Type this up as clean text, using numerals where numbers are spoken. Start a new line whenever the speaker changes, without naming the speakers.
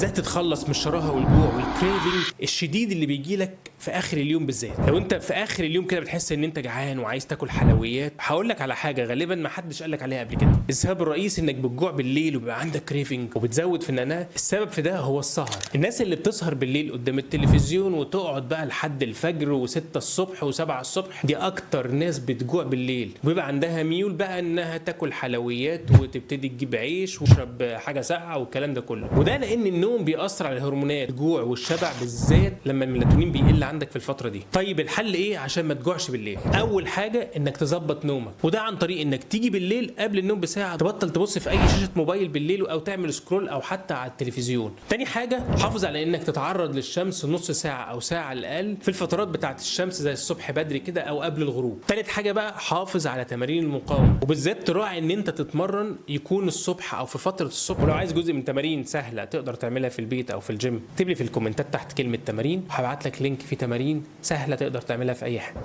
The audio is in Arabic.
ازاي تتخلص من الشراهه والجوع والكريفنج الشديد اللي بيجي لك في اخر اليوم بالذات. لو انت في اخر اليوم كده بتحس ان انت جعان وعايز تاكل حلويات، هقول لك على حاجه غالبا ما حدش قال لك عليها قبل كده. السبب الرئيسي انك بتجوع بالليل وبيبقى عندك كريفنج وبتزود في النعناع، السبب في ده هو السهر. الناس اللي بتسهر بالليل قدام التلفزيون وتقعد بقى لحد الفجر و6 الصبح و7 الصبح، دي اكتر ناس بتجوع بالليل، وبيبقى عندها ميول بقى انها تاكل حلويات وتبتدي تجيب عيش وتشرب حاجه ساقعه والكلام ده كله. وده لان النوم بيأثر على الهرمونات الجوع والشبع بالذات لما الميلاتونين بيقل عندك في الفتره دي. طيب الحل ايه عشان ما تجوعش بالليل؟ اول حاجه انك تظبط نومك، وده عن طريق انك تيجي بالليل قبل النوم بساعه تبطل تبص في اي شاشه موبايل بالليل او تعمل سكرول او حتى على التلفزيون. تاني حاجه حافظ على انك تتعرض للشمس نص ساعه او ساعه على الاقل في الفترات بتاعه الشمس زي الصبح بدري كده او قبل الغروب. تالت حاجه بقى حافظ على تمارين المقاومه، وبالذات تراعي ان انت تتمرن يكون الصبح او في فتره الصبح. ولو عايز جزء من تمارين سهله تقدر تعملها في البيت او في الجيم، اكتب لي في الكومنتات تحت كلمه تمارين، وهبعت لك لينك فيه تمارين سهله تقدر تعملها في اي حته.